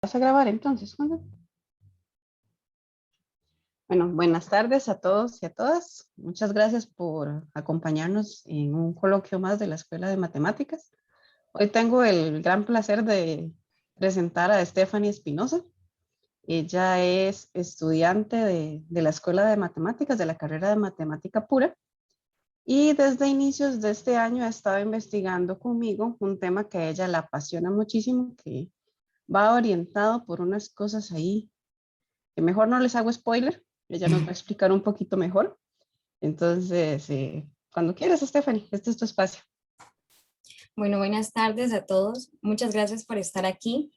¿Vas a grabar entonces, Juan? Bueno, buenas tardes a todos y a todas. Muchas gracias por acompañarnos en un coloquio más de la Escuela de Matemáticas. Hoy tengo el gran placer de presentar a Stephanie Espinosa. Ella es estudiante de la Escuela de Matemáticas, de la carrera de Matemática Pura, y desde inicios de este año ha estado investigando conmigo un tema que a ella la apasiona muchísimo, que va orientado por unas cosas ahí que mejor no les hago spoiler, ella nos va a explicar un poquito mejor. Entonces, cuando quieras, Stephanie, este es tu espacio. Bueno, buenas tardes a todos. Muchas gracias por estar aquí.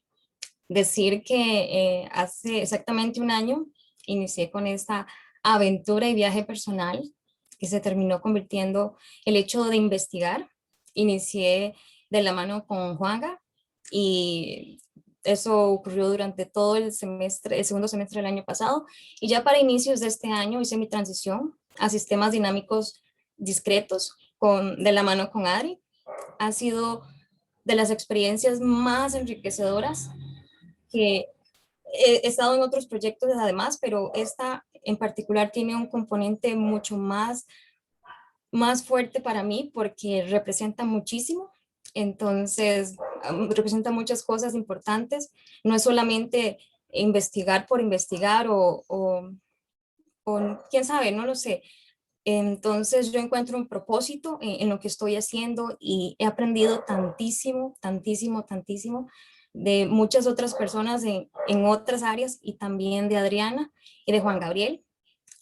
Decir que hace exactamente un año inicié con esta aventura y viaje personal que se terminó convirtiendo el hecho de investigar. Inicié de la mano con Juanga y eso ocurrió durante todo el semestre, el segundo semestre del año pasado. Y ya para inicios de este año hice mi transición a sistemas dinámicos discretos de la mano con Adri. Ha sido de las experiencias más enriquecedoras que he estado en otros proyectos además, pero esta en particular tiene un componente mucho más fuerte para mí porque representa muchísimo. Entonces, representa muchas cosas importantes. No es solamente investigar por investigar o quién sabe, no lo sé. Entonces yo encuentro un propósito en lo que estoy haciendo y he aprendido tantísimo, tantísimo, tantísimo de muchas otras personas en otras áreas y también de Adriana y de Juan Gabriel,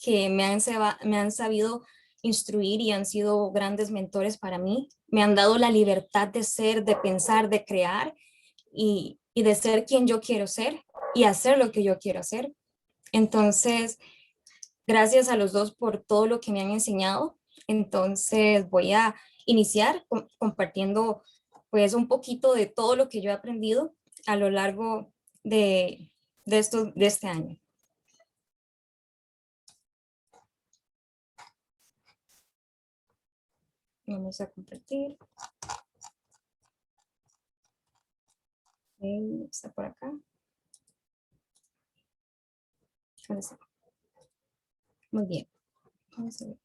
que me han sabido instruir y han sido grandes mentores para mí. Me han dado la libertad de ser, de pensar, de crear y de ser quien yo quiero ser y hacer lo que yo quiero hacer. Entonces, gracias a los dos por todo lo que me han enseñado. Entonces voy a iniciar compartiendo pues un poquito de todo lo que yo he aprendido a lo largo de este año. Vamos a compartir. Está por acá. Muy bien. Vamos a ver.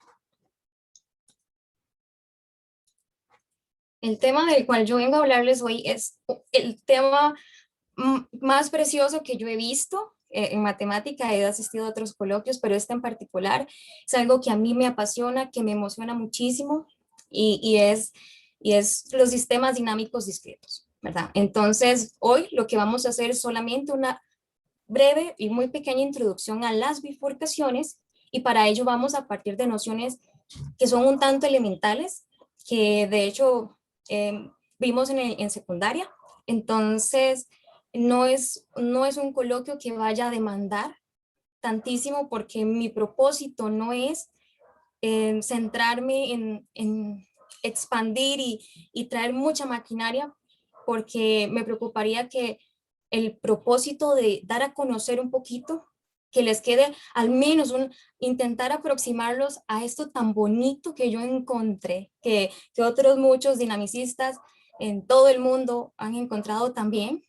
El tema del cual yo vengo a hablarles hoy es el tema más precioso que yo he visto en matemática. He asistido a otros coloquios, pero este en particular es algo que a mí me apasiona, que me emociona muchísimo y es los sistemas dinámicos discretos, ¿verdad? Entonces, hoy lo que vamos a hacer es solamente una breve y muy pequeña introducción a las bifurcaciones y para ello vamos a partir de nociones que son un tanto elementales, que de hecho vimos en secundaria. Entonces, no es un coloquio que vaya a demandar tantísimo porque mi propósito no es centrarme en expandir y traer mucha maquinaria, porque me preocuparía que el propósito de dar a conocer un poquito, que les quede al menos intentar aproximarlos a esto tan bonito que yo encontré, que otros muchos dinamicistas en todo el mundo han encontrado también.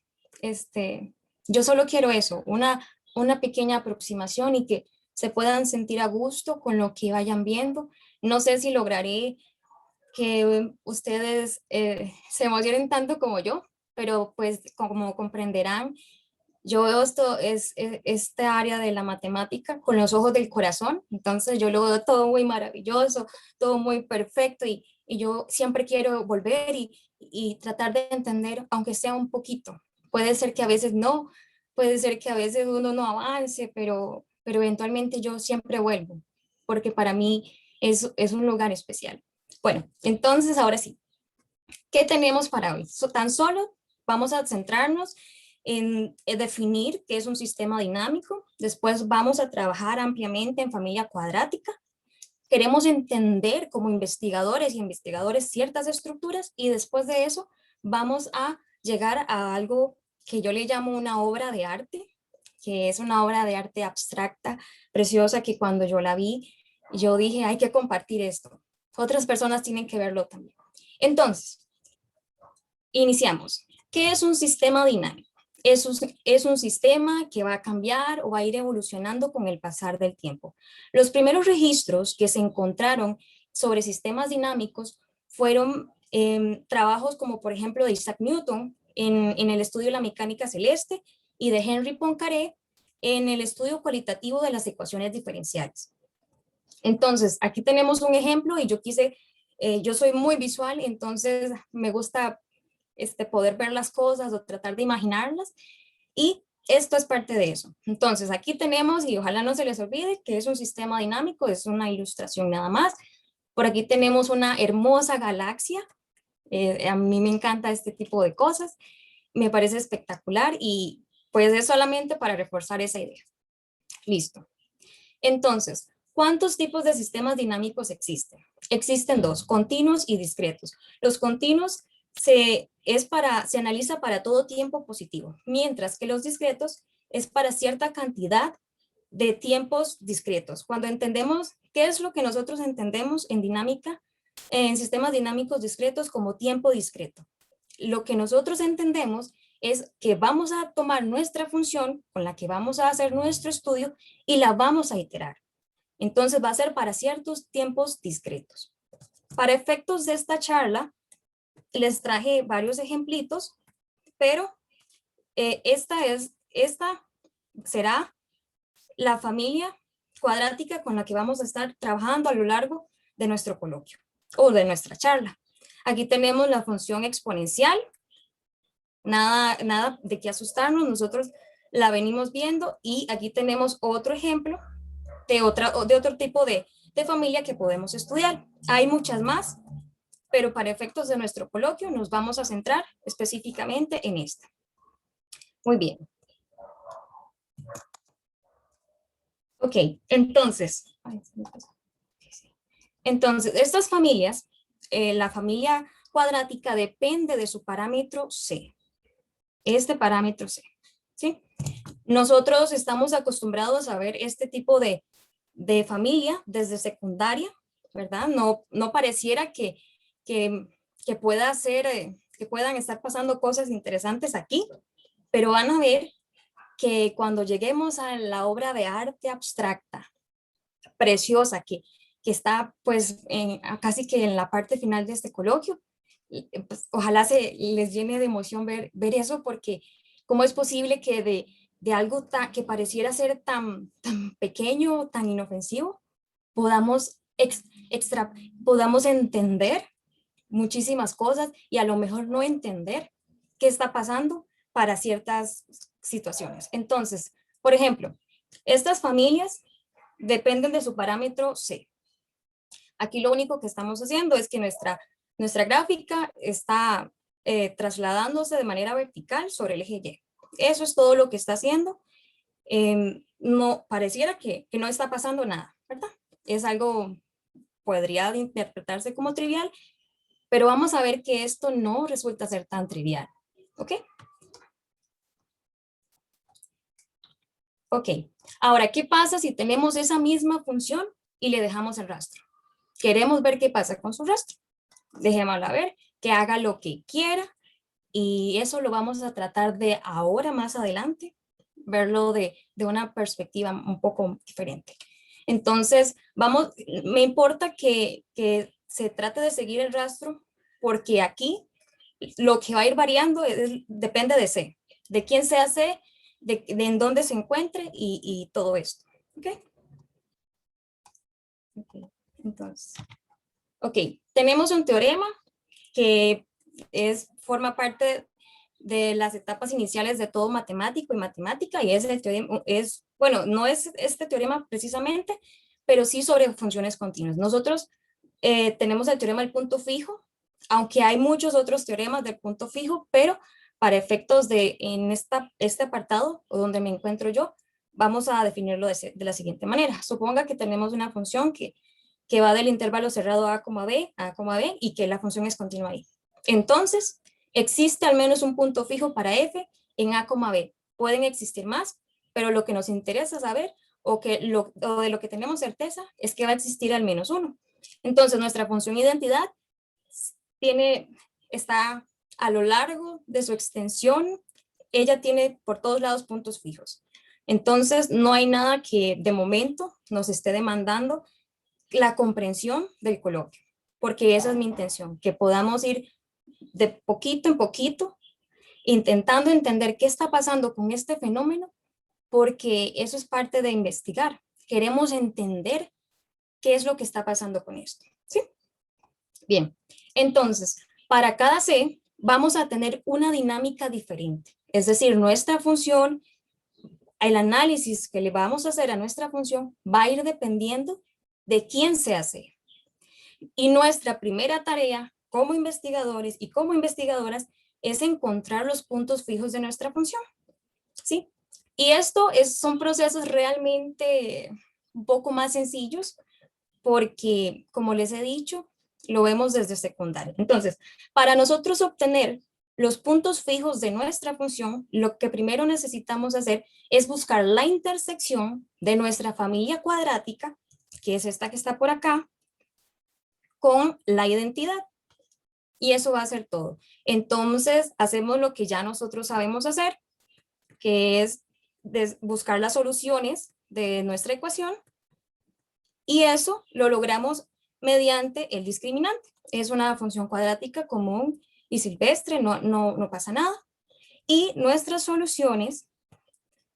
Yo solo quiero eso, una pequeña aproximación y que se puedan sentir a gusto con lo que vayan viendo. No sé si lograré que ustedes se emocionen tanto como yo, pero pues como comprenderán, yo veo esta área de la matemática con los ojos del corazón. Entonces yo lo veo todo muy maravilloso, todo muy perfecto y yo siempre quiero volver y tratar de entender, aunque sea un poquito. Puede ser que a veces no, puede ser que a veces uno no avance, pero eventualmente yo siempre vuelvo, porque para mí es un lugar especial. Bueno, entonces ahora sí, ¿qué tenemos para hoy? Tan solo vamos a centrarnos en definir qué es un sistema dinámico. Después vamos a trabajar ampliamente en familia cuadrática. Queremos entender como investigadores y investigadores ciertas estructuras y después de eso vamos a llegar a algo que yo le llamo una obra de arte, que es una obra de arte abstracta, preciosa, que cuando yo la vi, yo dije, hay que compartir esto. Otras personas tienen que verlo también. Entonces, iniciamos. ¿Qué es un sistema dinámico? es un sistema que va a cambiar o va a ir evolucionando con el pasar del tiempo. Los primeros registros que se encontraron sobre sistemas dinámicos fueron trabajos como por ejemplo de Isaac Newton en el estudio de la mecánica celeste y de Henry Poincaré en el estudio cualitativo de las ecuaciones diferenciales. Entonces, aquí tenemos un ejemplo y yo soy muy visual, entonces me gusta poder ver las cosas o tratar de imaginarlas, y esto es parte de eso. Entonces, aquí tenemos, y ojalá no se les olvide, que es un sistema dinámico, es una ilustración nada más. Por aquí tenemos una hermosa galaxia. A mí me encanta este tipo de cosas, me parece espectacular y pues es solamente para reforzar esa idea. Listo. Entonces, ¿cuántos tipos de sistemas dinámicos existen? Existen dos, continuos y discretos. Los continuos se analiza para todo tiempo positivo, mientras que los discretos es para cierta cantidad de tiempos discretos. Cuando entendemos qué es lo que nosotros entendemos en dinámica, en sistemas dinámicos discretos como tiempo discreto. Lo que nosotros entendemos es que vamos a tomar nuestra función con la que vamos a hacer nuestro estudio y la vamos a iterar. Entonces va a ser para ciertos tiempos discretos. Para efectos de esta charla, les traje varios ejemplitos, pero esta será la familia cuadrática con la que vamos a estar trabajando a lo largo de nuestro coloquio o de nuestra charla. Aquí tenemos la función exponencial. Nada de qué asustarnos, nosotros la venimos viendo, y aquí tenemos otro ejemplo de otro tipo de familia que podemos estudiar. Hay muchas más, pero para efectos de nuestro coloquio nos vamos a centrar específicamente en esta. Muy bien. Ok, entonces estas familias, la familia cuadrática depende de su parámetro C. Este parámetro C, ¿sí? Nosotros estamos acostumbrados a ver este tipo de familia desde secundaria, ¿verdad? No pareciera que pueda ser, que puedan estar pasando cosas interesantes aquí, pero van a ver que cuando lleguemos a la obra de arte abstracta, preciosa, que está pues casi que en la parte final de este coloquio, pues, ojalá se les llene de emoción ver eso, porque ¿cómo es posible que de algo que pareciera ser tan pequeño, tan inofensivo, podamos entender muchísimas cosas y a lo mejor no entender qué está pasando para ciertas situaciones? Entonces, por ejemplo, estas familias dependen de su parámetro C. Aquí lo único que estamos haciendo es que nuestra gráfica está trasladándose de manera vertical sobre el eje Y. Eso es todo lo que está haciendo. No pareciera que no está pasando nada, ¿verdad? Es algo, podría interpretarse como trivial, pero vamos a ver que esto no resulta ser tan trivial, ¿ok? Ok, ahora, ¿qué pasa si tenemos esa misma función y le dejamos el rastro? Queremos ver qué pasa con su rastro. Dejémosla ver, que haga lo que quiera, y eso lo vamos a tratar de ahora más adelante, verlo de una perspectiva un poco diferente. Entonces, me importa que se trate de seguir el rastro, porque aquí lo que va a ir variando depende de C, de quién sea C, de en dónde se encuentre y todo esto. ¿Ok? Ok, entonces, ok, tenemos un teorema que forma parte de las etapas iniciales de todo matemático y matemática, y es el teorema, bueno, no es este teorema precisamente, pero sí sobre funciones continuas. Nosotros tenemos el teorema del punto fijo, aunque hay muchos otros teoremas del punto fijo, pero para efectos en este apartado, o donde me encuentro yo, vamos a definirlo de la siguiente manera. Suponga que tenemos una función que va del intervalo cerrado a, B, y que la función es continua ahí. Entonces, existe al menos un punto fijo para f en a, B. Pueden existir más, pero lo que nos interesa saber, o de lo que tenemos certeza, es que va a existir al menos uno. Entonces, nuestra función identidad está a lo largo de su extensión ella tiene por todos lados puntos fijos. Entonces, no hay nada que de momento nos esté demandando la comprensión del coloquio, porque esa es mi intención, que podamos ir de poquito en poquito intentando entender qué está pasando con este fenómeno, porque eso es parte de investigar. Queremos entender qué es lo que está pasando con esto. ¿Sí? Bien, entonces, para cada C vamos a tener una dinámica diferente. Es decir, nuestra función, el análisis que le vamos a hacer a nuestra función va a ir dependiendo de quién sea C. Y nuestra primera tarea como investigadores y como investigadoras es encontrar los puntos fijos de nuestra función. ¿Sí? Y esto son procesos realmente un poco más sencillos porque, como les he dicho, lo vemos desde secundaria. Entonces, para nosotros obtener los puntos fijos de nuestra función, lo que primero necesitamos hacer es buscar la intersección de nuestra familia cuadrática, que es esta que está por acá, con la identidad. Y eso va a ser todo. Entonces, hacemos lo que ya nosotros sabemos hacer, que es buscar las soluciones de nuestra ecuación, y eso lo logramos mediante el discriminante. Es una función cuadrática común y silvestre, no pasa nada. Y nuestras soluciones,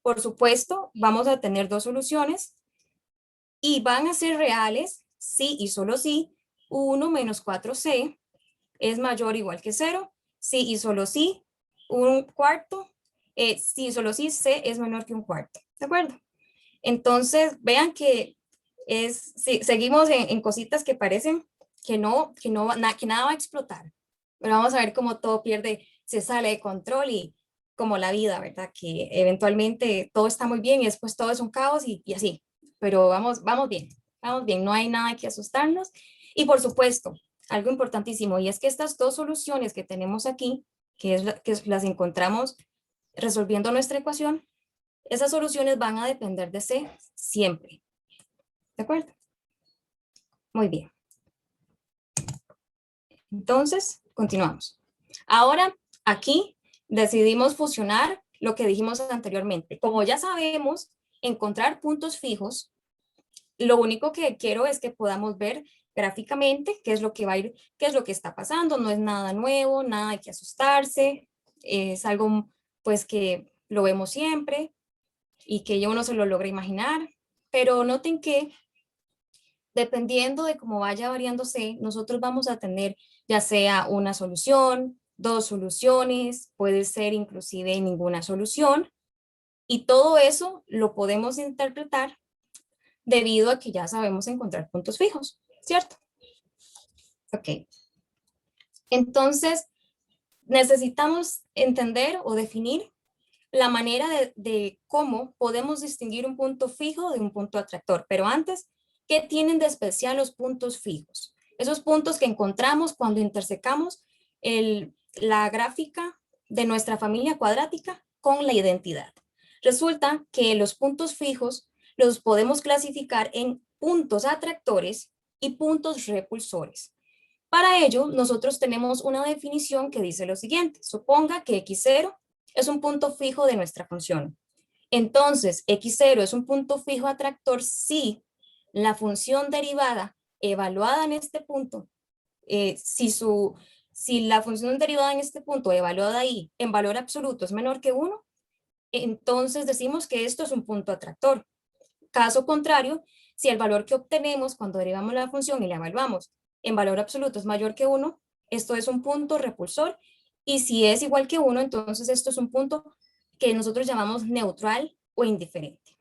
por supuesto, vamos a tener dos soluciones y van a ser reales si y solo si 1 menos 4c es mayor o igual que 0, si y solo si un cuarto, si y solo si c es menor que un cuarto. ¿De acuerdo? Entonces, vean que seguimos en cositas que parecen que nada va a explotar. Pero vamos a ver cómo todo se sale de control y como la vida, ¿verdad? Que eventualmente todo está muy bien y después todo es un caos y así. Pero vamos bien, no hay nada que asustarnos. Y por supuesto, algo importantísimo, y es que estas dos soluciones que tenemos aquí, que las encontramos resolviendo nuestra ecuación, esas soluciones van a depender de C siempre. ¿De acuerdo? Muy bien. Entonces, continuamos. Ahora, aquí decidimos fusionar lo que dijimos anteriormente. Como ya sabemos encontrar puntos fijos, lo único que quiero es que podamos ver gráficamente qué es lo que va a ir, qué es lo que está pasando. No es nada nuevo, nada hay que asustarse. Es algo pues que lo vemos siempre y que ya uno se lo logra imaginar. Pero noten que dependiendo de cómo vaya variándose, nosotros vamos a tener ya sea una solución, dos soluciones, puede ser inclusive ninguna solución, y todo eso lo podemos interpretar debido a que ya sabemos encontrar puntos fijos, ¿cierto? Ok. Entonces, necesitamos entender o definir la manera de cómo podemos distinguir un punto fijo de un punto atractor. Pero antes, ¿qué tienen de especial los puntos fijos? Esos puntos que encontramos cuando intersecamos la gráfica de nuestra familia cuadrática con la identidad. Resulta que los puntos fijos los podemos clasificar en puntos atractores y puntos repulsores. Para ello, nosotros tenemos una definición que dice lo siguiente. Suponga que x0 es un punto fijo de nuestra función. Entonces, x0 es un punto fijo atractor si la función derivada evaluada en este punto, si la función derivada en este punto evaluada ahí en valor absoluto es menor que 1, entonces decimos que esto es un punto atractor. Caso contrario, si el valor que obtenemos cuando derivamos la función y la evaluamos en valor absoluto es mayor que 1, esto es un punto repulsor, y si es igual que 1, entonces esto es un punto que nosotros llamamos neutral o indiferente.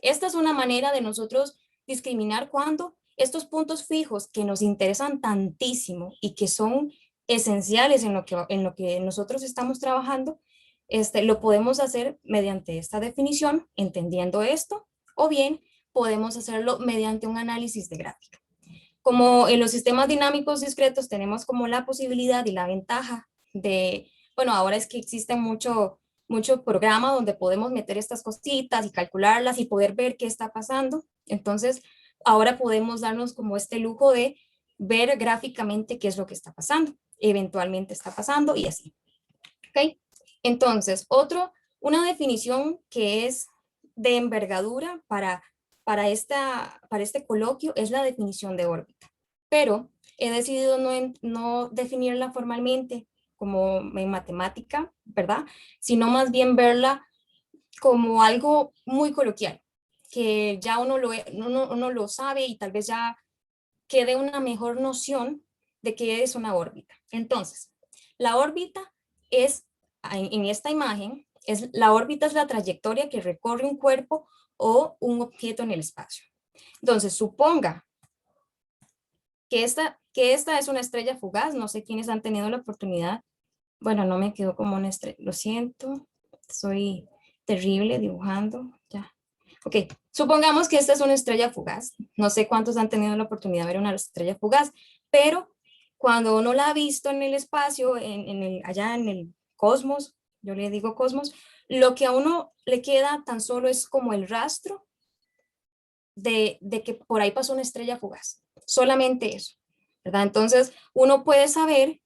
Esta es una manera de nosotros discriminar cuando estos puntos fijos que nos interesan tantísimo y que son esenciales en lo que nosotros estamos trabajando, lo podemos hacer mediante esta definición, entendiendo esto, o bien podemos hacerlo mediante un análisis de gráfica. Como en los sistemas dinámicos discretos tenemos como la posibilidad y la ventaja de, bueno, ahora es que existen mucho programa donde podemos meter estas cositas y calcularlas y poder ver qué está pasando. Entonces, ahora podemos darnos como este lujo de ver gráficamente qué es lo que está pasando, eventualmente está pasando y así. ¿Ok? Entonces, otro Una definición que es de envergadura para este coloquio es la definición de órbita, pero he decidido no definirla formalmente como en matemática, ¿verdad? Sino más bien verla como algo muy coloquial, que ya uno lo sabe y tal vez ya quede una mejor noción de qué es una órbita. Entonces, la órbita es, en esta imagen, la órbita es la trayectoria que recorre un cuerpo o un objeto en el espacio. Entonces, suponga que esta es una estrella fugaz, no sé quiénes han tenido la oportunidad, bueno, no me quedó como una estrella, lo siento, soy terrible dibujando, ya. Ok, supongamos que esta es una estrella fugaz, no sé cuántos han tenido la oportunidad de ver una estrella fugaz, pero cuando uno la ha visto en el espacio, allá en el cosmos, yo le digo cosmos, lo que a uno le queda tan solo es como el rastro de que por ahí pasó una estrella fugaz, solamente eso, ¿verdad? Entonces uno puede saber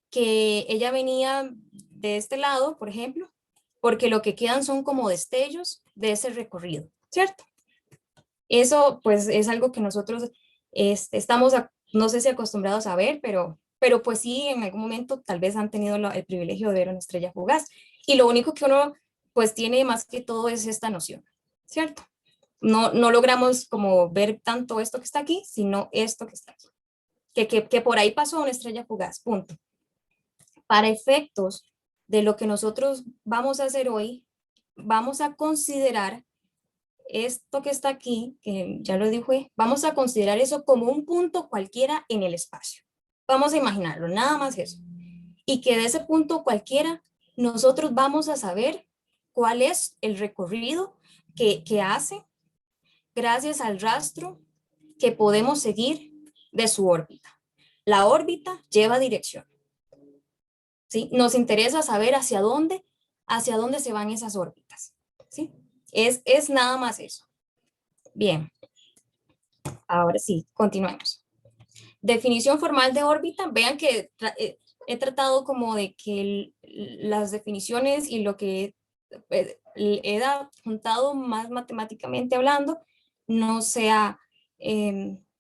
que ella venía de este lado, por ejemplo, porque lo que quedan son como destellos de ese recorrido, ¿cierto? Eso pues es algo que nosotros estamos, no sé si acostumbrados a ver, pero pues sí, en algún momento tal vez han tenido el privilegio de ver una estrella fugaz. Y lo único que uno pues tiene más que todo es esta noción, ¿cierto? No logramos como ver tanto esto que está aquí, sino esto que está aquí. Que por ahí pasó una estrella fugaz, punto. Para efectos de lo que nosotros vamos a hacer hoy, vamos a considerar esto que está aquí, que ya lo dije, vamos a considerar eso como un punto cualquiera en el espacio. Vamos a imaginarlo, nada más eso. Y que de ese punto cualquiera, nosotros vamos a saber cuál es el recorrido que hace gracias al rastro que podemos seguir de su órbita. La órbita lleva dirección. ¿Sí? Nos interesa saber hacia dónde se van esas órbitas. ¿Sí? Es nada más eso. Bien, ahora sí, continuemos. Definición formal de órbita. Vean que he tratado como de que las definiciones y lo que he juntado más matemáticamente hablando no sea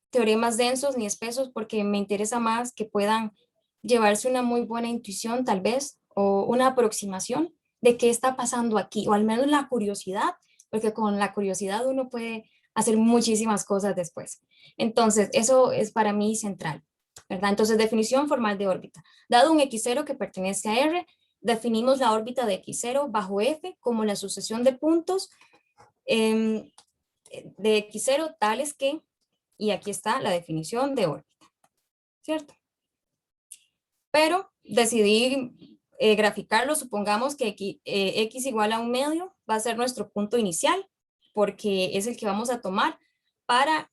teoremas densos ni espesos, porque me interesa más que puedan llevarse una muy buena intuición tal vez o una aproximación de qué está pasando aquí, o al menos la curiosidad, porque con la curiosidad uno puede hacer muchísimas cosas después. Entonces, eso es para mí central, ¿verdad? Entonces, definición formal de órbita. Dado un X0 que pertenece a R, definimos la órbita de X0 bajo F como la sucesión de puntos de X0 tales que, y aquí está la definición de órbita, ¿cierto? Pero decidí graficarlo, supongamos que X igual a 1/2 va a ser nuestro punto inicial, porque es el que vamos a tomar para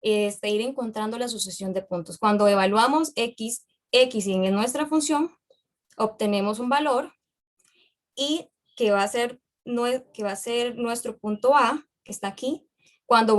ir encontrando la sucesión de puntos. Cuando evaluamos X en nuestra función, obtenemos un valor y que va a ser nuestro punto A, que está aquí. Cuando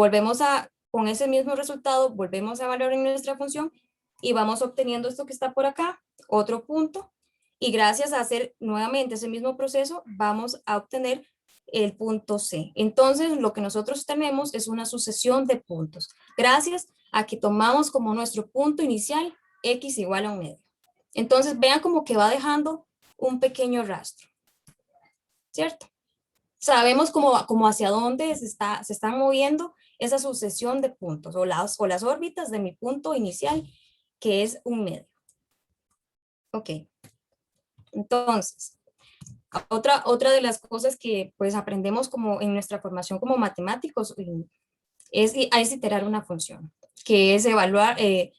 con ese mismo resultado, volvemos a evaluar en nuestra función y vamos obteniendo esto que está por acá, otro punto, y gracias a hacer nuevamente ese mismo proceso, vamos a obtener el punto C. Entonces, lo que nosotros tenemos es una sucesión de puntos, gracias a que tomamos como nuestro punto inicial X igual a 1/2. Entonces, vean como que va dejando un pequeño rastro, ¿cierto? Sabemos como hacia dónde se están moviendo esa sucesión de puntos o las órbitas de mi punto inicial, que es 1/2. Ok, entonces, otra de las cosas que pues aprendemos como en nuestra formación como matemáticos es iterar una función, que es evaluar, que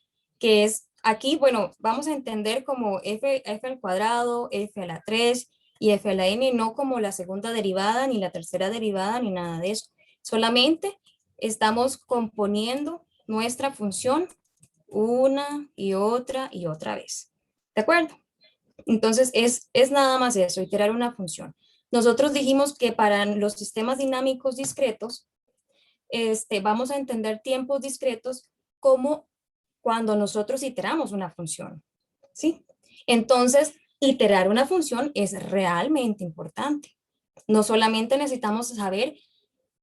es aquí, bueno, vamos a entender como f al cuadrado, f a la 3 y f a la n, no como la segunda derivada, ni la tercera derivada, ni nada de eso. Solamente estamos componiendo nuestra función una y otra vez. ¿De acuerdo? Entonces, es nada más eso, iterar una función. Nosotros dijimos que para los sistemas dinámicos discretos, vamos a entender tiempos discretos como cuando nosotros iteramos una función, ¿sí? Entonces, iterar una función es realmente importante. No solamente necesitamos saber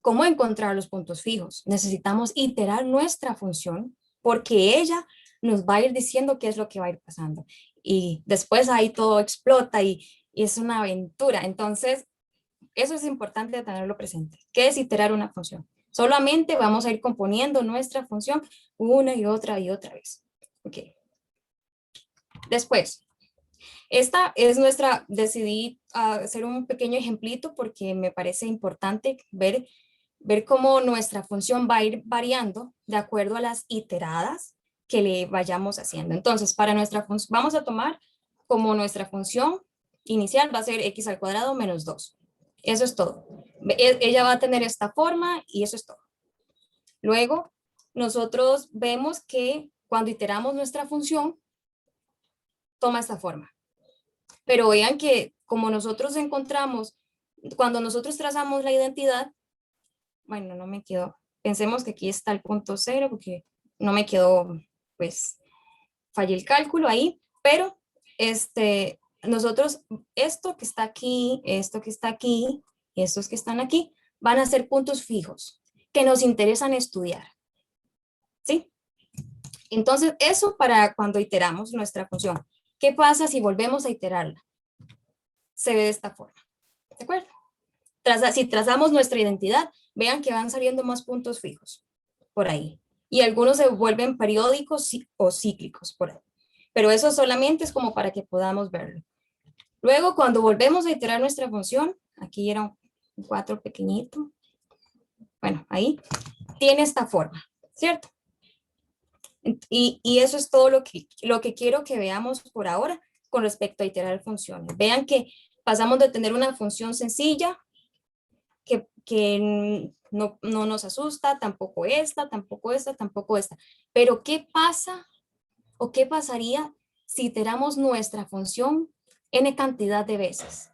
cómo encontrar los puntos fijos, necesitamos iterar nuestra función porque ella nos va a ir diciendo qué es lo que va a ir pasando. Y después ahí todo explota y es una aventura. Entonces, eso es importante tenerlo presente. ¿Qué es iterar una función? Solamente vamos a ir componiendo nuestra función una y otra vez. Ok. Después, esta es nuestra, decidí hacer un pequeño ejemplito porque me parece importante ver cómo nuestra función va a ir variando de acuerdo a las iteradas que le vayamos haciendo. Entonces, para nuestra función, vamos a tomar como nuestra función inicial va a ser x al cuadrado menos 2. Eso es todo. Ella va a tener esta forma y eso es todo. Luego, nosotros vemos que cuando iteramos nuestra función, toma esta forma. Pero vean que como nosotros encontramos, cuando nosotros trazamos la identidad, bueno, no me quedó, pensemos que aquí está el punto cero, porque no me quedó, pues, fallé el cálculo ahí, pero nosotros, esto que está aquí, esto que está aquí, y estos que están aquí, van a ser puntos fijos que nos interesan estudiar, ¿sí? Entonces, eso para cuando iteramos nuestra función. ¿Qué pasa si volvemos a iterarla? Se ve de esta forma, ¿de acuerdo? Si trazamos nuestra identidad, vean que van saliendo más puntos fijos por ahí. Y algunos se vuelven periódicos o cíclicos por ahí. Pero eso solamente es como para que podamos verlo. Luego, cuando volvemos a iterar nuestra función, aquí era un 4 pequeñito, bueno, ahí, tiene esta forma, ¿cierto? Y eso es todo lo que quiero que veamos por ahora con respecto a iterar funciones. Vean que pasamos de tener una función sencilla, que no nos asusta, tampoco esta, tampoco esta, tampoco esta. Pero ¿qué pasa o qué pasaría si iteramos nuestra función n cantidad de veces?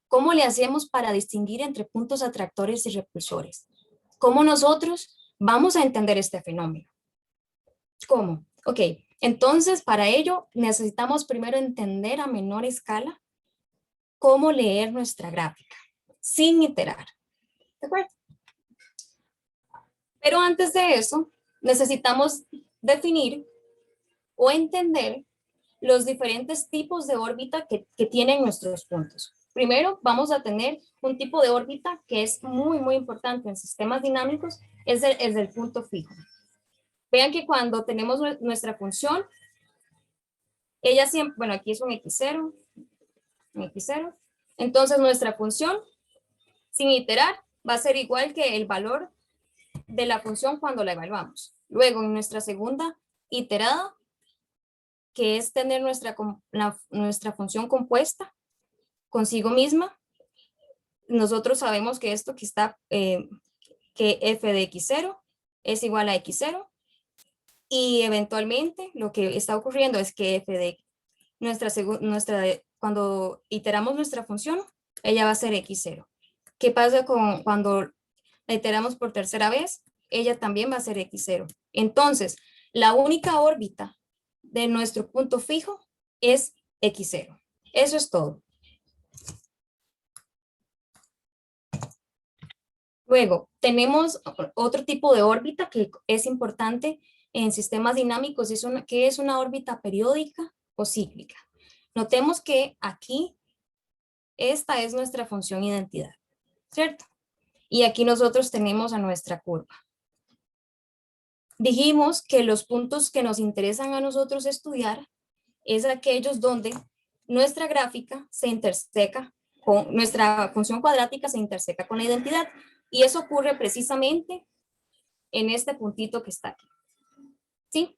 ¿Cómo le hacemos para distinguir entre puntos atractores y repulsores? ¿Cómo nosotros vamos a entender este fenómeno? ¿Cómo? Ok, entonces para ello necesitamos primero entender a menor escala cómo leer nuestra gráfica sin iterar. ¿De acuerdo? Pero antes de eso, necesitamos definir o entender los diferentes tipos de órbita que tienen nuestros puntos. Primero, vamos a tener un tipo de órbita que es muy importante en sistemas dinámicos, es el punto fijo. Vean que cuando tenemos nuestra función, ella siempre, bueno, aquí es un x0, un x0, entonces nuestra función, sin iterar, va a ser igual que el valor de la función cuando la evaluamos. Luego, en nuestra segunda iterada, que es tener nuestra función compuesta consigo misma, nosotros sabemos que esto que está, que f de x0 es igual a x0, y eventualmente lo que está ocurriendo es que f de cuando iteramos nuestra función, ella va a ser x0. ¿Qué pasa cuando la iteramos por tercera vez? Ella también va a ser x0. Entonces, la única órbita de nuestro punto fijo es x0. Eso es todo. Luego, tenemos otro tipo de órbita que es importante en sistemas dinámicos, que es una órbita periódica o cíclica. Notemos que aquí, esta es nuestra función identidad, ¿cierto? Y aquí nosotros tenemos a nuestra curva. Dijimos que los puntos que nos interesan a nosotros estudiar es aquellos donde nuestra gráfica se interseca con nuestra función cuadrática, se interseca con la identidad. Y eso ocurre precisamente en este puntito que está aquí. ¿Sí?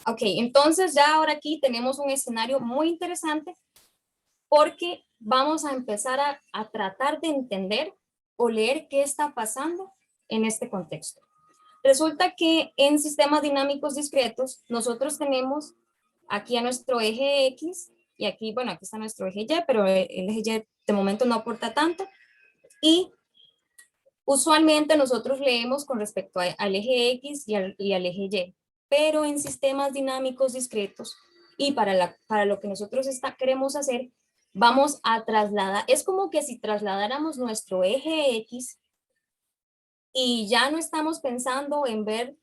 Ok, entonces ya ahora aquí tenemos un escenario muy interesante porque vamos a empezar a tratar de entender o leer qué está pasando en este contexto. Resulta que en sistemas dinámicos discretos nosotros tenemos aquí a nuestro eje X y aquí, bueno, aquí está nuestro eje Y, pero el eje Y de momento no aporta tanto. Y usualmente nosotros leemos con respecto al eje X y al eje Y, pero en sistemas dinámicos discretos y para lo que nosotros queremos hacer, vamos a trasladar, es como que si trasladáramos nuestro eje X y ya no estamos pensando en ver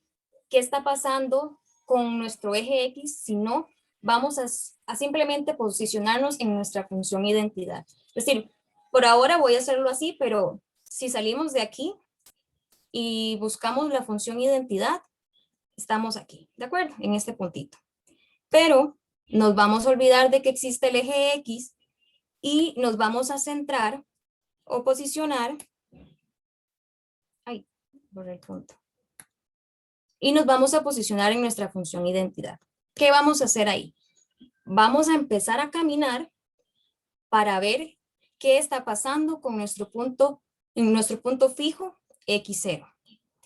qué está pasando con nuestro eje X, sino vamos a simplemente posicionarnos en nuestra función identidad. Es decir, por ahora voy a hacerlo así, pero si salimos de aquí y buscamos la función identidad, estamos aquí, ¿de acuerdo? En este puntito. Pero nos vamos a olvidar de que existe el eje X y nos vamos a centrar o posicionar, ay, por el punto. Y nos vamos a posicionar en nuestra función identidad. ¿Qué vamos a hacer ahí? Vamos a empezar a caminar para ver qué está pasando con nuestro punto, en nuestro punto fijo X0.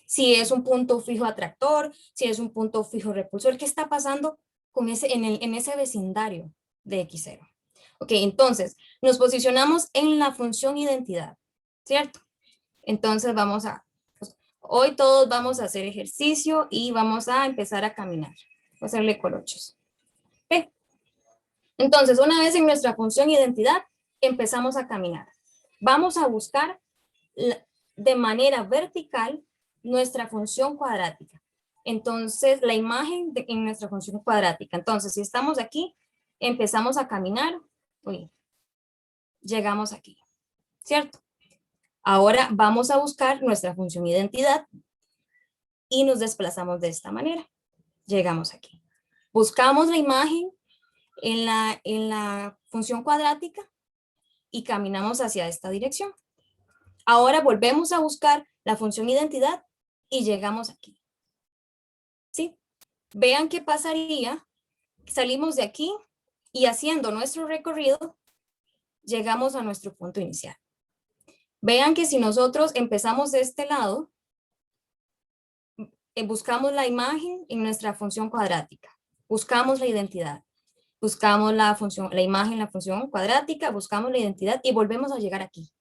Si es un punto fijo atractor, si es un punto fijo repulsor, ¿qué está pasando con en ese vecindario de X0? Ok, entonces nos posicionamos en la función identidad, ¿cierto? Entonces pues, hoy todos vamos a hacer ejercicio y vamos a empezar a caminar. Voy a hacerle colochos. ¿Ok? Entonces, una vez en nuestra función identidad, empezamos a caminar. Vamos a buscar de manera vertical nuestra función cuadrática. Entonces, la imagen en nuestra función cuadrática. Entonces, si estamos aquí, empezamos a caminar, llegamos aquí, ¿cierto? Ahora vamos a buscar nuestra función identidad y nos desplazamos de esta manera. Llegamos aquí. Buscamos la imagen en la función cuadrática y caminamos hacia esta dirección. Ahora volvemos a buscar la función identidad y llegamos aquí. ¿Sí? Vean qué pasaría. Salimos de aquí y haciendo nuestro recorrido, llegamos a nuestro punto inicial. Vean que si nosotros empezamos de este lado, buscamos la imagen en nuestra función cuadrática, buscamos la identidad, buscamos la imagen en la función cuadrática, buscamos la identidad y volvemos a llegar aquí.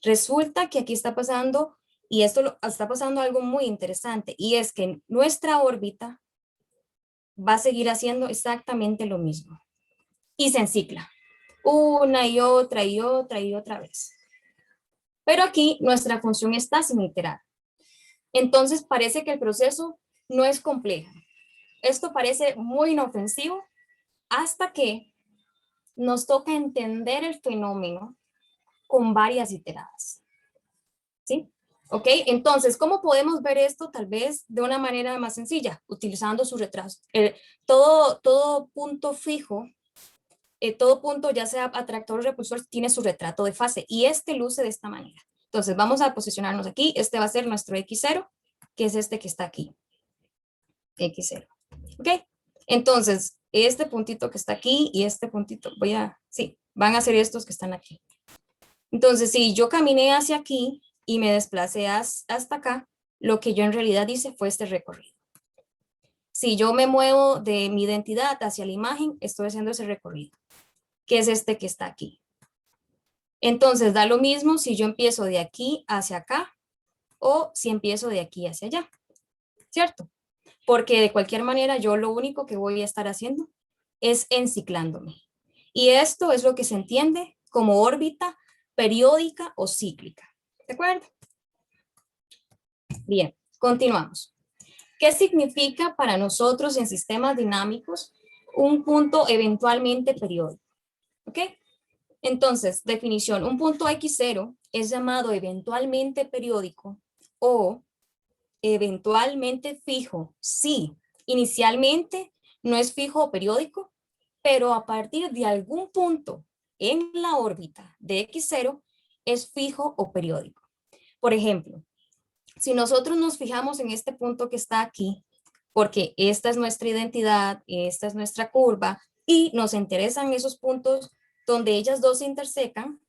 Resulta que aquí está pasando, y está pasando algo muy interesante, y es que nuestra órbita va a seguir haciendo exactamente lo mismo. Y se encicla, una y otra y otra y otra vez. Pero aquí nuestra función está sin iterar. Entonces parece que el proceso no es complejo. Esto parece muy inofensivo hasta que nos toca entender el fenómeno con varias iteradas. ¿Sí? ¿Ok? Entonces, ¿cómo podemos ver esto tal vez de una manera más sencilla? Utilizando su retraso. Todo punto fijo, todo punto, ya sea atractor o repulsor, tiene su retrato de fase y este luce de esta manera. Entonces, vamos a posicionarnos aquí. Este va a ser nuestro X0, que es este que está aquí. X0. ¿Ok? Entonces, este puntito que está aquí y este puntito, van a ser estos que están aquí. Entonces, si yo caminé hacia aquí y me desplacé hasta acá, lo que yo en realidad hice fue este recorrido. Si yo me muevo de mi identidad hacia la imagen, estoy haciendo ese recorrido, que es este que está aquí. Entonces, da lo mismo si yo empiezo de aquí hacia acá o si empiezo de aquí hacia allá, ¿cierto? Porque de cualquier manera yo lo único que voy a estar haciendo es enciclándome. Y esto es lo que se entiende como órbita periódica o cíclica. ¿De acuerdo? Bien, continuamos. ¿Qué significa para nosotros en sistemas dinámicos un punto eventualmente periódico? ¿Ok? Entonces, definición, un punto X0 es llamado eventualmente periódico o eventualmente fijo, sí, inicialmente no es fijo o periódico, pero a partir de algún punto en la órbita de X0 es fijo o periódico. Por ejemplo, si nosotros nos fijamos en este punto que está aquí, porque esta es nuestra identidad, esta es nuestra curva, y nos interesan esos puntos donde ellas dos se intersecan,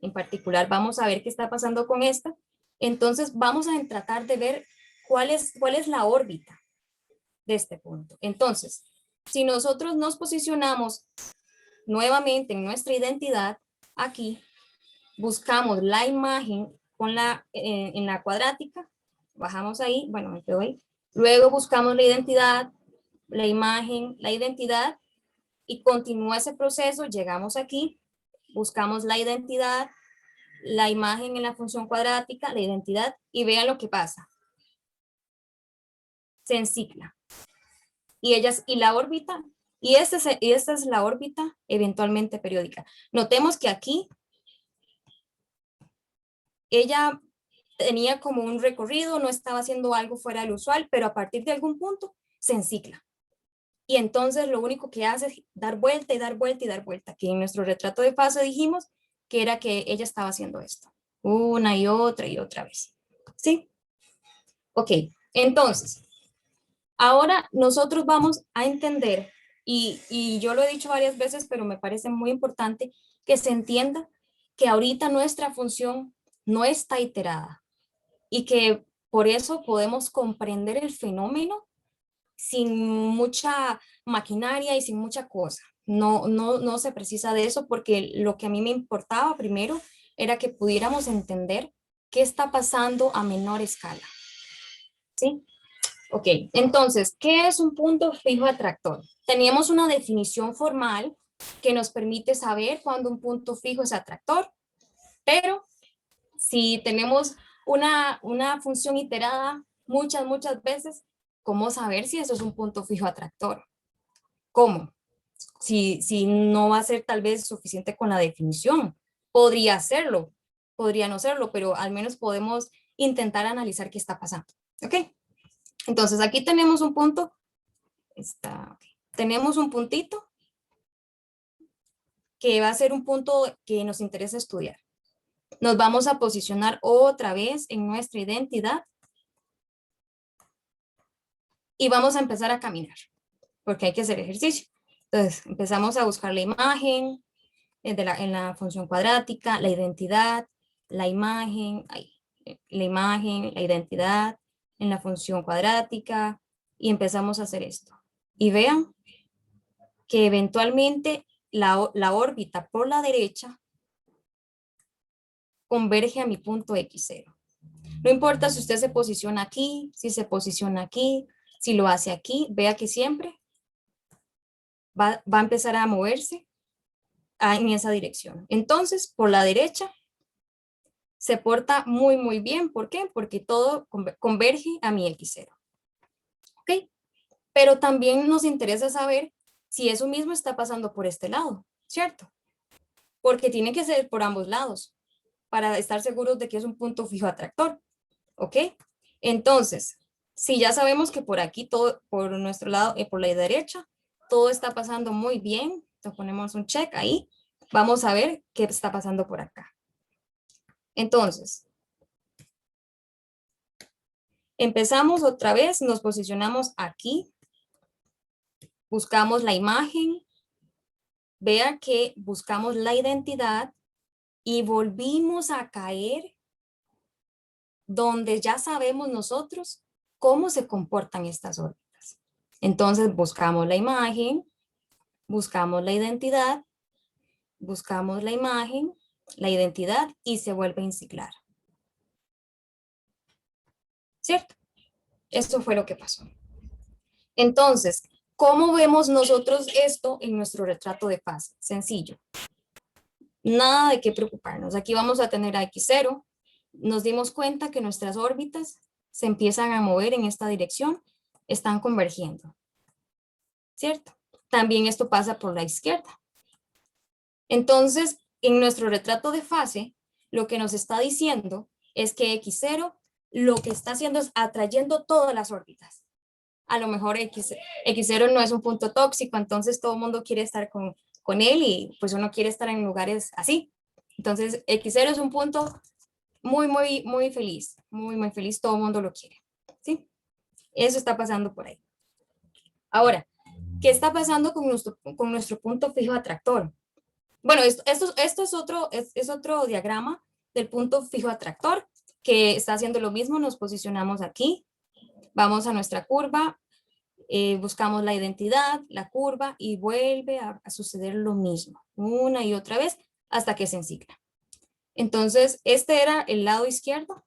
en particular vamos a ver qué está pasando con esta, entonces vamos a tratar de ver cuál es la órbita de este punto. Entonces, si nosotros nos posicionamos nuevamente en nuestra identidad, aquí buscamos la imagen en la cuadrática, bajamos ahí, bueno, me quedo ahí, luego buscamos la identidad, la imagen, la identidad, y continúa ese proceso, llegamos aquí, buscamos la identidad, la imagen en la función cuadrática, la identidad, y vean lo que pasa. Se encicla. Y la órbita, y esta es la órbita eventualmente periódica. Notemos que aquí ella tenía como un recorrido, no estaba haciendo algo fuera del usual, pero a partir de algún punto se encicla. Y entonces lo único que hace es dar vuelta y dar vuelta y dar vuelta, que en nuestro retrato de fase dijimos que era que ella estaba haciendo esto, una y otra vez. ¿Sí? Ok, entonces, ahora nosotros vamos a entender, y yo lo he dicho varias veces, pero me parece muy importante que se entienda que ahorita nuestra función no está iterada y que por eso podemos comprender el fenómeno sin mucha maquinaria y sin mucha cosa. No se precisa de eso porque lo que a mí me importaba primero era que pudiéramos entender qué está pasando a menor escala. ¿Sí? Ok, entonces, ¿qué es un punto fijo atractor? Teníamos una definición formal que nos permite saber cuándo un punto fijo es atractor, pero si tenemos una función iterada muchas veces, ¿cómo saber si eso es un punto fijo atractor? ¿Cómo? Si no va a ser tal vez suficiente con la definición. Podría serlo, podría no serlo, pero al menos podemos intentar analizar qué está pasando. ¿Ok? Entonces aquí tenemos un punto, tenemos un puntito que va a ser un punto que nos interesa estudiar. Nos vamos a posicionar otra vez en nuestra identidad y vamos a empezar a caminar, porque hay que hacer ejercicio. Entonces empezamos a buscar la imagen en la función cuadrática, la identidad, la imagen, la identidad en la función cuadrática y empezamos a hacer esto. Y vean que eventualmente la órbita por la derecha converge a mi punto X0. No importa si usted se posiciona aquí, si se posiciona aquí, si lo hace aquí, vea que siempre va a empezar a moverse en esa dirección. Entonces, por la derecha se porta muy bien. ¿Por qué? Porque todo converge a mi X0. ¿Ok? Pero también nos interesa saber si eso mismo está pasando por este lado, ¿cierto? Porque tiene que ser por ambos lados para estar seguros de que es un punto fijo atractor. ¿Ok? Entonces, si ya sabemos que por aquí todo, por nuestro lado, por la derecha, todo está pasando muy bien, entonces ponemos un check ahí, vamos a ver qué está pasando por acá. Entonces, empezamos otra vez, nos posicionamos aquí, buscamos la imagen, vea que buscamos la identidad y volvimos a caer donde ya sabemos nosotros cómo se comportan estas órbitas. Entonces buscamos la imagen, buscamos la identidad, buscamos la imagen, la identidad y se vuelve a enciclar. ¿Cierto? Esto fue lo que pasó. Entonces, ¿cómo vemos nosotros esto en nuestro retrato de fase? Sencillo. Nada de qué preocuparnos. Aquí vamos a tener a X0. Nos dimos cuenta que nuestras órbitas se empiezan a mover en esta dirección, están convergiendo. ¿Cierto? También esto pasa por la izquierda. Entonces, en nuestro retrato de fase, lo que nos está diciendo es que X0 lo que está haciendo es atrayendo todas las órbitas. A lo mejor X0 no es un punto tóxico, entonces todo el mundo quiere estar con él y pues uno quiere estar en lugares así. Entonces X0 es un punto muy feliz, muy feliz, todo el mundo lo quiere. ¿Sí? Eso está pasando por ahí. Ahora, ¿qué está pasando con nuestro punto fijo atractor? Bueno, esto es otro diagrama del punto fijo atractor que está haciendo lo mismo. Nos posicionamos aquí, vamos a nuestra curva, buscamos la identidad, la curva y vuelve a suceder lo mismo una y otra vez hasta que se encicla. Entonces, este era el lado izquierdo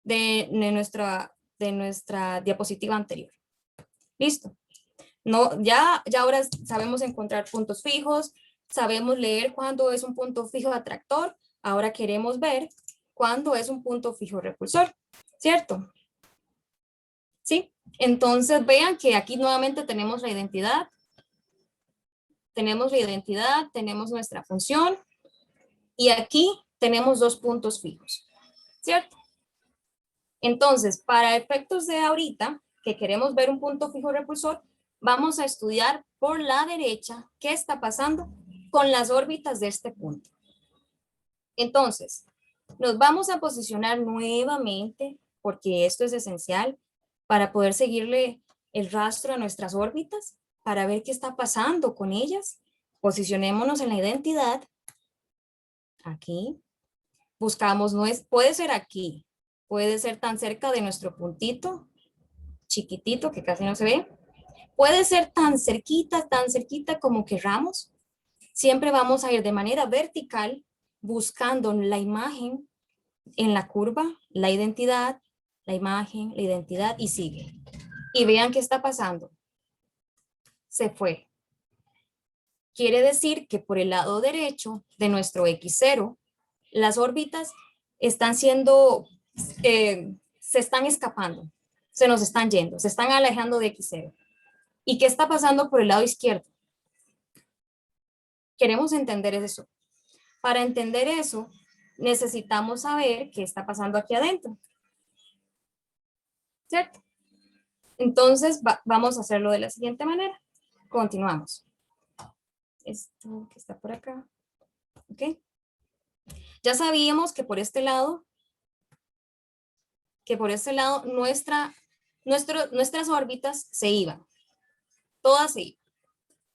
de nuestra diapositiva anterior. Listo. No, ya ahora sabemos encontrar puntos fijos, sabemos leer cuándo es un punto fijo atractor, ahora queremos ver cuándo es un punto fijo repulsor, ¿cierto? ¿Sí? Entonces vean que aquí nuevamente tenemos la identidad, tenemos nuestra función y aquí tenemos dos puntos fijos, ¿cierto? Entonces, para efectos de ahorita, que queremos ver un punto fijo repulsor, vamos a estudiar por la derecha qué está pasando con las órbitas de este punto. Entonces, nos vamos a posicionar nuevamente, porque esto es esencial, para poder seguirle el rastro a nuestras órbitas, para ver qué está pasando con ellas. Posicionémonos en la identidad, aquí, buscamos, puede ser aquí, puede ser tan cerca de nuestro puntito, chiquitito, que casi no se ve, puede ser tan cerquita como querramos. Siempre vamos a ir de manera vertical, buscando la imagen en la curva, la identidad, la imagen, la identidad y sigue. Y vean qué está pasando. Se fue. Quiere decir que por el lado derecho de nuestro X0, las órbitas están siendo, se están escapando, se nos están yendo, se están alejando de X0. ¿Y qué está pasando por el lado izquierdo? Queremos entender eso. Para entender eso, necesitamos saber qué está pasando aquí adentro, ¿cierto? Entonces, vamos a hacerlo de la siguiente manera. Continuamos. Esto que está por acá. ¿Ok? Ya sabíamos que por este lado, nuestras órbitas se iban. Todas se iban.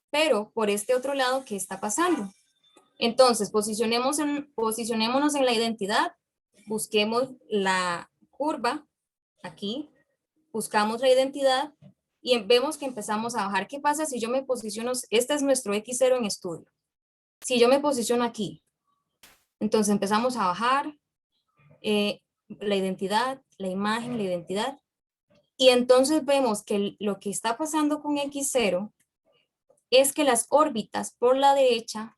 Pero por este otro lado, ¿qué está pasando? Entonces, posicionémonos en la identidad, busquemos la curva aquí, buscamos la identidad y vemos que empezamos a bajar. ¿Qué pasa si yo me posiciono? Este es nuestro X0 en estudio. Si yo me posiciono aquí, entonces empezamos a bajar la identidad, la imagen, la identidad. Y entonces vemos que lo que está pasando con X0 es que las órbitas por la derecha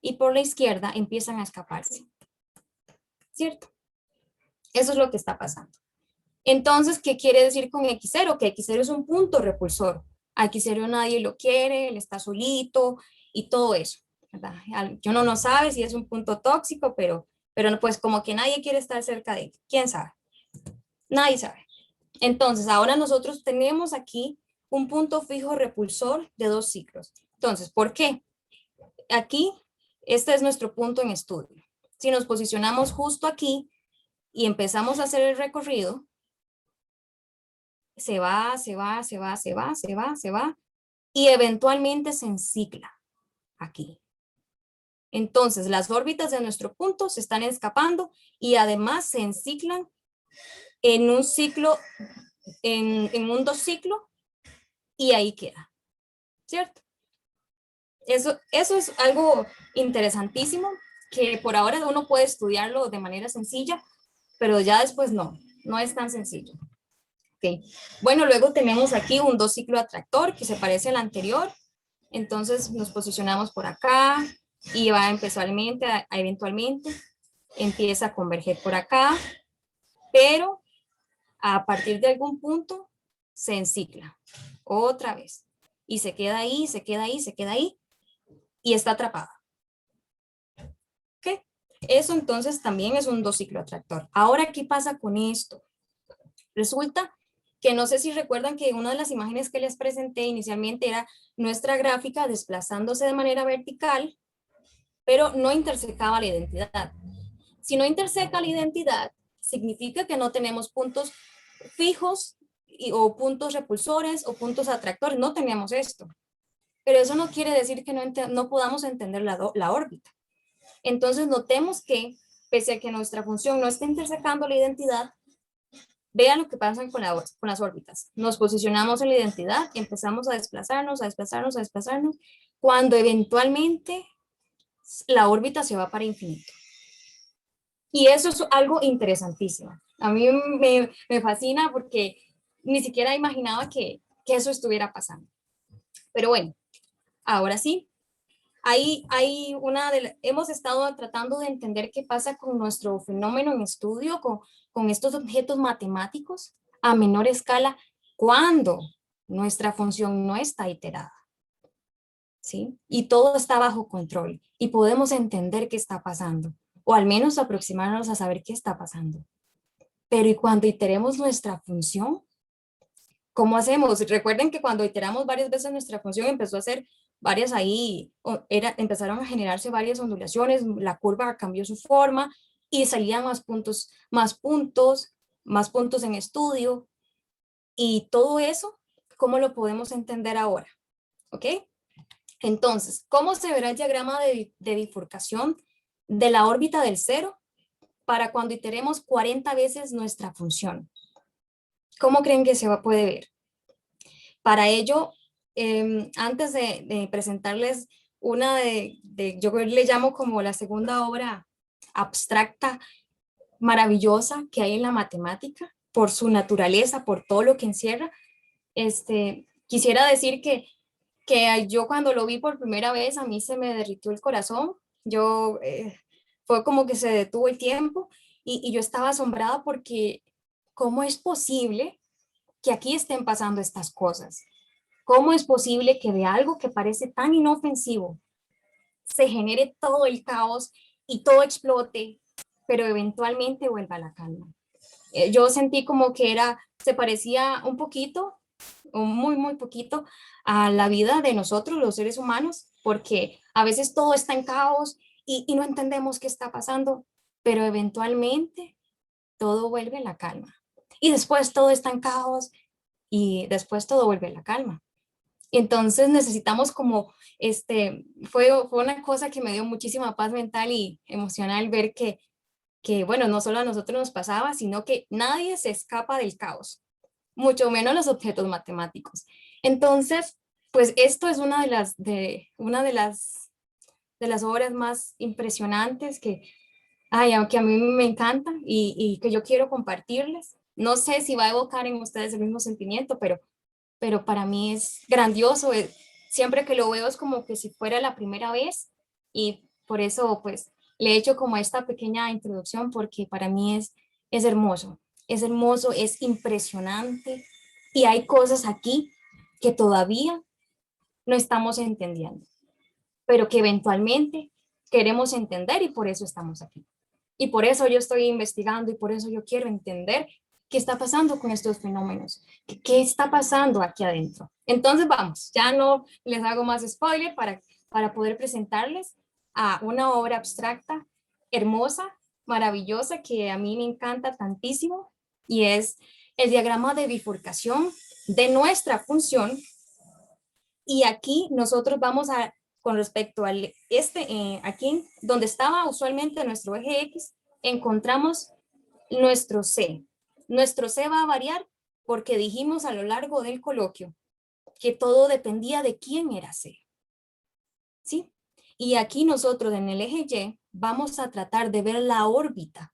y por la izquierda empiezan a escaparse. ¿Cierto? Eso es lo que está pasando. Entonces, ¿qué quiere decir con X0? Que X0 es un punto repulsor. A X0 nadie lo quiere, él está solito y todo eso, ¿verdad? Uno no sabe si es un punto tóxico, pero pues como que nadie quiere estar cerca de él. ¿Quién sabe? Nadie sabe. Entonces, ahora nosotros tenemos aquí un punto fijo repulsor de 2 ciclos. Entonces, ¿por qué? Aquí, este es nuestro punto en estudio. Si nos posicionamos justo aquí y empezamos a hacer el recorrido, se va, y eventualmente se encicla aquí. Entonces, las órbitas de nuestro punto se están escapando y además se enciclan en un ciclo, en un 2 ciclo, y ahí queda, ¿cierto? Eso es algo interesantísimo que por ahora uno puede estudiarlo de manera sencilla, pero ya después no es tan sencillo. Okay. Bueno, luego tenemos aquí un 2 ciclo atractor que se parece al anterior. Entonces nos posicionamos por acá y va eventualmente empieza a converger por acá, pero a partir de algún punto se encicla otra vez y se queda ahí y está atrapada. ¿Ok? Eso entonces también es un 2 ciclo atractor. Ahora, ¿qué pasa con esto? Resulta que no sé si recuerdan que una de las imágenes que les presenté inicialmente era nuestra gráfica desplazándose de manera vertical, pero no intersecaba la identidad. Si no interseca la identidad, significa que no tenemos puntos fijos o puntos repulsores o puntos atractores, no tenemos esto. Pero eso no quiere decir que no podamos entender la órbita. Entonces notemos que, pese a que nuestra función no esté intersecando la identidad, vean lo que pasa con las órbitas. Nos posicionamos en la identidad, empezamos a desplazarnos, cuando eventualmente la órbita se va para infinito. Y eso es algo interesantísimo. A mí me fascina porque ni siquiera imaginaba que eso estuviera pasando. Pero bueno, ahora sí, hemos estado tratando de entender qué pasa con nuestro fenómeno en estudio, con estos objetos matemáticos a menor escala, cuando nuestra función no está iterada, ¿sí? Y todo está bajo control y podemos entender qué está pasando, o al menos aproximarnos a saber qué está pasando. Pero ¿y cuando iteremos nuestra función? ¿Cómo hacemos? Recuerden que cuando iteramos varias veces nuestra función empezó a hacer varias ahí, empezaron a generarse varias ondulaciones, la curva cambió su forma y salían más puntos, más puntos, más puntos en estudio. Y todo eso, ¿cómo lo podemos entender ahora? ¿Ok? Entonces, ¿cómo se verá el diagrama de bifurcación de la órbita del cero para cuando iteremos 40 veces nuestra función? ¿Cómo creen que puede ver? Para ello, antes de presentarles una yo le llamo como la segunda obra abstracta, maravillosa que hay en la matemática, por su naturaleza, por todo lo que encierra, quisiera decir que yo cuando lo vi por primera vez, a mí se me derritió el corazón, fue como que se detuvo el tiempo y yo estaba asombrada porque ¿cómo es posible que aquí estén pasando estas cosas? ¿Cómo es posible que de algo que parece tan inofensivo se genere todo el caos y todo explote, pero eventualmente vuelva a la calma? Yo sentí como que se parecía un poquito, o muy, muy poquito, a la vida de nosotros, los seres humanos, porque a veces todo está en caos y no entendemos qué está pasando, pero eventualmente todo vuelve a la calma. Y después todo está en caos y después todo vuelve a la calma. Entonces necesitamos fue una cosa que me dio muchísima paz mental y emocional ver que, bueno, no solo a nosotros nos pasaba, sino que nadie se escapa del caos, mucho menos los objetos matemáticos. Entonces, pues esto es una de las obras más impresionantes aunque a mí me encanta y que yo quiero compartirles. No sé si va a evocar en ustedes el mismo sentimiento, pero para mí es grandioso. Siempre que lo veo es como que si fuera la primera vez y por eso pues le he hecho como esta pequeña introducción porque para mí es hermoso, es impresionante y hay cosas aquí que todavía no estamos entendiendo, pero que eventualmente queremos entender y por eso estamos aquí. Y por eso yo estoy investigando y por eso yo quiero entender qué está pasando con estos fenómenos, qué está pasando aquí adentro. Entonces vamos, ya no les hago más spoiler para poder presentarles a una obra abstracta, hermosa, maravillosa, que a mí me encanta tantísimo y es el diagrama de bifurcación de nuestra función. Y aquí nosotros vamos con respecto al aquí donde estaba usualmente nuestro eje X, encontramos nuestro C. Nuestro C va a variar porque dijimos a lo largo del coloquio que todo dependía de quién era C. ¿Sí? Y aquí nosotros en el eje Y vamos a tratar de ver la órbita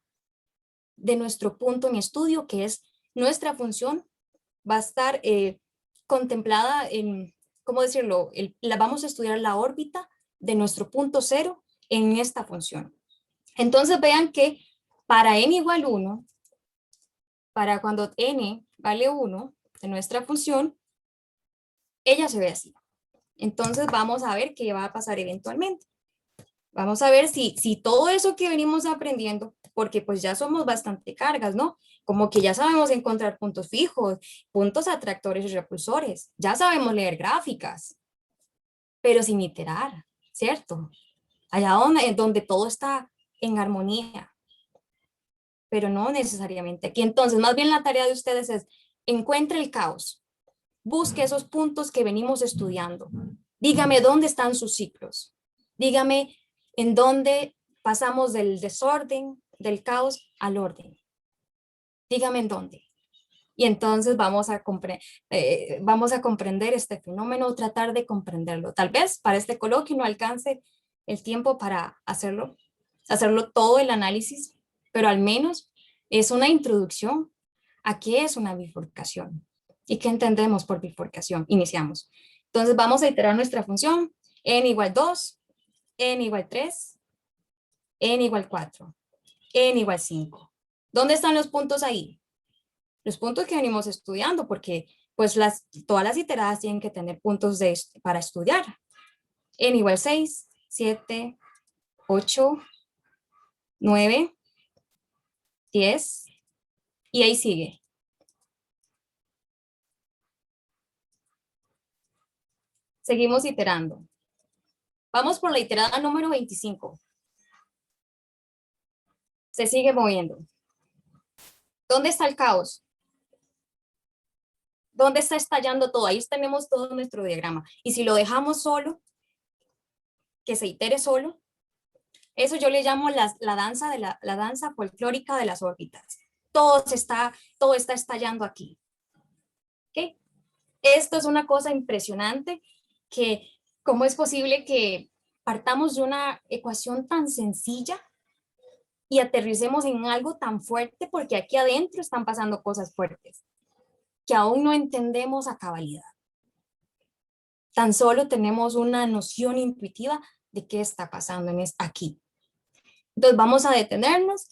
de nuestro punto en estudio, que es nuestra función, va a estar contemplada en, ¿cómo decirlo? Vamos a estudiar la órbita de nuestro punto cero en esta función. Entonces vean que para n igual 1, para cuando n vale 1 de nuestra función, ella se ve así. Entonces vamos a ver qué va a pasar eventualmente. Vamos a ver si todo eso que venimos aprendiendo, porque pues ya somos bastante cargas, ¿no? Como que ya sabemos encontrar puntos fijos, puntos atractores y repulsores, ya sabemos leer gráficas, pero sin iterar, ¿cierto? Allá donde todo está en armonía, pero no necesariamente aquí. Entonces, más bien la tarea de ustedes es encuentre el caos, busque esos puntos que venimos estudiando, dígame dónde están sus ciclos, dígame en dónde pasamos del desorden, del caos al orden. Dígame en dónde. Y entonces vamos a comprender este fenómeno, tratar de comprenderlo. Tal vez para este coloquio no alcance el tiempo para hacerlo todo el análisis, pero al menos es una introducción a qué es una bifurcación y qué entendemos por bifurcación. Iniciamos. Entonces vamos a iterar nuestra función n igual 2 n igual 3, n igual 4, n igual 5. ¿Dónde están los puntos ahí? Los puntos que venimos estudiando, porque pues todas las iteradas tienen que tener puntos para estudiar. N igual 6, 7, 8, 9, 10, y ahí sigue. Seguimos iterando. Vamos por la iterada número 25. Se sigue moviendo. ¿Dónde está el caos? ¿Dónde está estallando todo? Ahí tenemos todo nuestro diagrama. Y si lo dejamos solo, que se itere solo, eso yo le llamo la danza, la danza folclórica de las órbitas. Todo está estallando aquí. ¿Okay? Esto es una cosa impresionante, que cómo es posible que partamos de una ecuación tan sencilla y aterricemos en algo tan fuerte, porque aquí adentro están pasando cosas fuertes que aún no entendemos a cabalidad. Tan solo tenemos una noción intuitiva de qué está pasando aquí. Entonces vamos a detenernos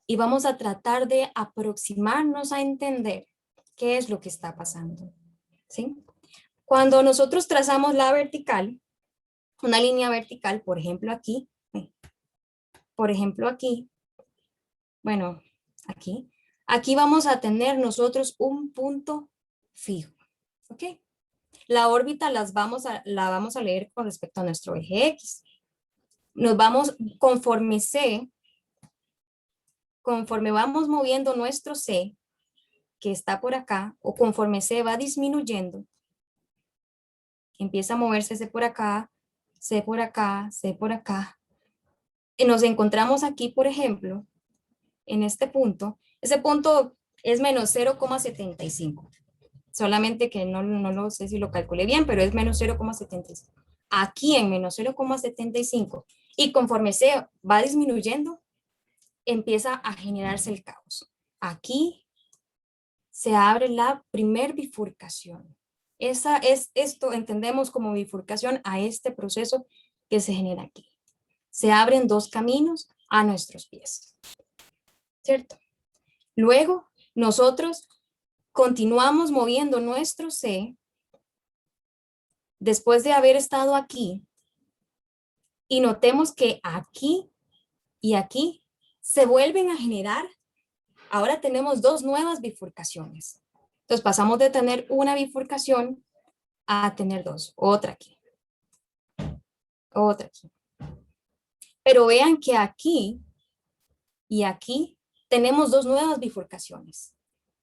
y vamos a tratar de aproximarnos a entender qué es lo que está pasando. ¿Sí? Cuando nosotros trazamos la vertical, una línea vertical, por ejemplo aquí, bueno, aquí vamos a tener nosotros un punto fijo, ¿ok? La órbita la vamos a leer con respecto a nuestro eje X. Nos vamos, conforme vamos moviendo nuestro C, que está por acá, o conforme C va disminuyendo, empieza a moverse C por acá, C por acá, C por acá. Y nos encontramos aquí, por ejemplo, en este punto. Ese punto es menos 0,75. Solamente que no lo sé si lo calculé bien, pero es menos 0,75. Aquí en menos 0,75. Y conforme se va disminuyendo, empieza a generarse el caos. Aquí se abre la primer bifurcación. Esto entendemos como bifurcación a este proceso que se genera aquí. Se abren dos caminos a nuestros pies, ¿cierto? Luego, nosotros continuamos moviendo nuestro C después de haber estado aquí, y notemos que aquí y aquí se vuelven a generar. Ahora tenemos dos nuevas bifurcaciones. Entonces pasamos de tener una bifurcación a tener dos. Otra aquí. Otra aquí. Pero vean que aquí y aquí tenemos dos nuevas bifurcaciones.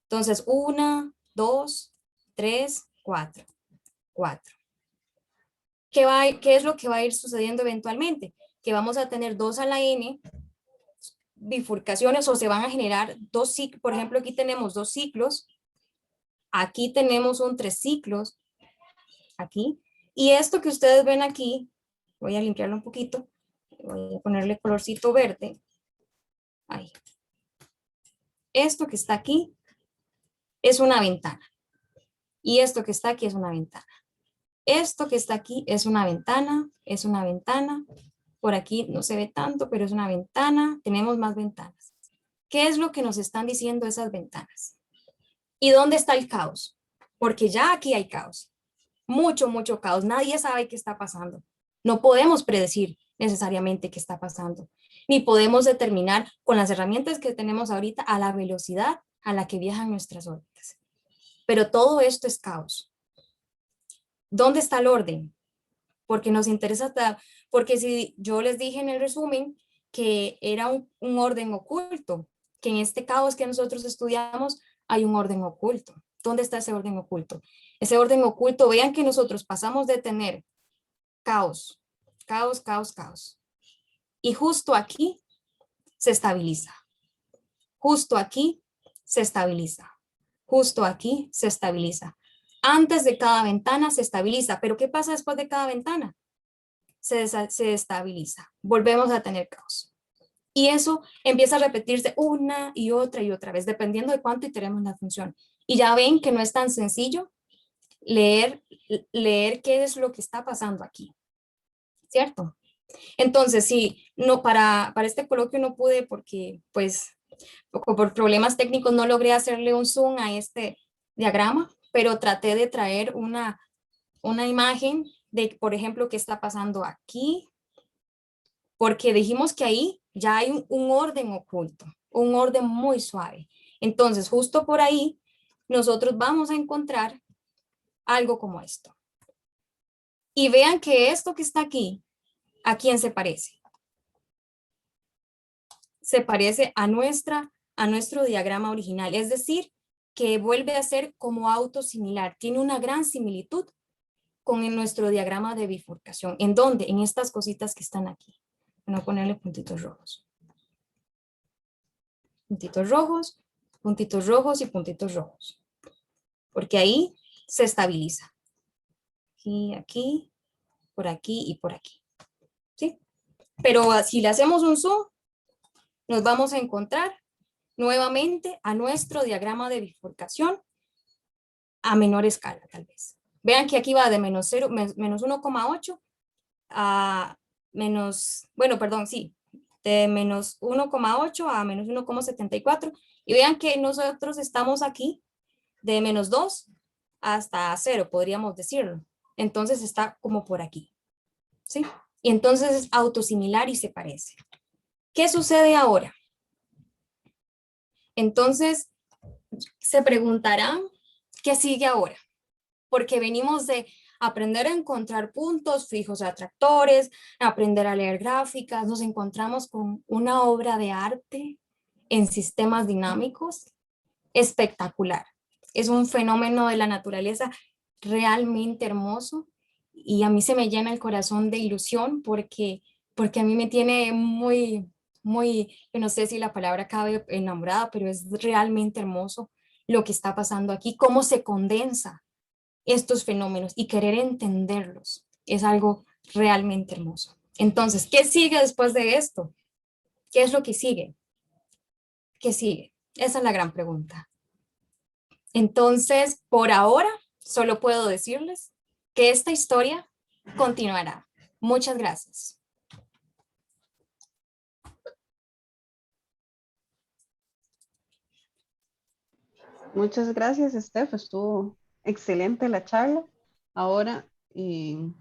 Entonces, 1, 2, 3, 4. 4. ¿Qué es lo que va a ir sucediendo eventualmente? Que vamos a tener 2 a la n bifurcaciones, o se van a generar dos ciclos. Por ejemplo, aquí tenemos dos ciclos. Aquí tenemos un 3 ciclos. Aquí. Y esto que ustedes ven aquí, voy a limpiarlo un poquito. Voy a ponerle colorcito verde. Ahí. Esto que está aquí es una ventana. Y esto que está aquí es una ventana. Esto que está aquí es una ventana, es una ventana. Por aquí no se ve tanto, pero es una ventana. Tenemos más ventanas. ¿Qué es lo que nos están diciendo esas ventanas? ¿Y dónde está el caos? Porque ya aquí hay caos. Mucho, mucho caos. Nadie sabe qué está pasando. No podemos predecir necesariamente qué está pasando. Ni podemos determinar con las herramientas que tenemos ahorita a la velocidad a la que viajan nuestras órbitas. Pero todo esto es caos. ¿Dónde está el orden? Porque nos interesa, porque si yo les dije en el resumen que era un orden oculto, que en este caos que nosotros estudiamos hay un orden oculto. ¿Dónde está ese orden oculto? Ese orden oculto, vean que nosotros pasamos de tener caos, caos, caos, caos. Y justo aquí se estabiliza. Justo aquí se estabiliza. Justo aquí se estabiliza. Antes de cada ventana se estabiliza. ¿Pero qué pasa después de cada ventana? Se estabiliza. Volvemos a tener caos. Y eso empieza a repetirse una y otra vez, dependiendo de cuánto iteremos la función. Y ya ven que no es tan sencillo leer qué es lo que está pasando aquí, ¿cierto? Entonces, sí, no, para este coloquio no pude porque, pues, por problemas técnicos no logré hacerle un zoom a este diagrama, pero traté de traer una imagen de, por ejemplo, qué está pasando aquí, porque dijimos que ahí ya hay un orden oculto, un orden muy suave. Entonces, justo por ahí, nosotros vamos a encontrar algo como esto. Y vean que esto que está aquí, ¿a quién se parece? Se parece a nuestro diagrama original, es decir, que vuelve a ser como autosimilar, tiene una gran similitud con nuestro diagrama de bifurcación. ¿En dónde? En estas cositas que están aquí. Voy a ponerle puntitos rojos. Puntitos rojos, puntitos rojos y puntitos rojos. Porque ahí se estabiliza. Aquí, por aquí y por aquí. ¿Sí? Pero si le hacemos un zoom, nos vamos a encontrar nuevamente a nuestro diagrama de bifurcación a menor escala, tal vez. Vean que aquí va de menos 1,8 a menos, bueno, perdón, sí, de menos 1,8 a menos 1,74. Y vean que nosotros estamos aquí de menos 2 hasta 0, podríamos decirlo. Entonces está como por aquí, ¿sí? Y entonces es autosimilar y se parece. ¿Qué sucede ahora? Entonces se preguntarán, ¿qué sigue ahora? Porque venimos de aprender a encontrar puntos fijos atractores, aprender a leer gráficas, nos encontramos con una obra de arte en sistemas dinámicos espectacular. Es un fenómeno de la naturaleza realmente hermoso y a mí se me llena el corazón de ilusión porque a mí me tiene muy, yo no sé si la palabra cabe enamorada, pero es realmente hermoso lo que está pasando aquí, cómo se condensa estos fenómenos y querer entenderlos es algo realmente hermoso. Entonces, ¿qué sigue después de esto? ¿Qué es lo que sigue? ¿Qué sigue? Esa es la gran pregunta. Entonces, por ahora, solo puedo decirles que esta historia continuará. Muchas gracias. Muchas gracias, Steph. Estuvo excelente la charla. Ahora, Juan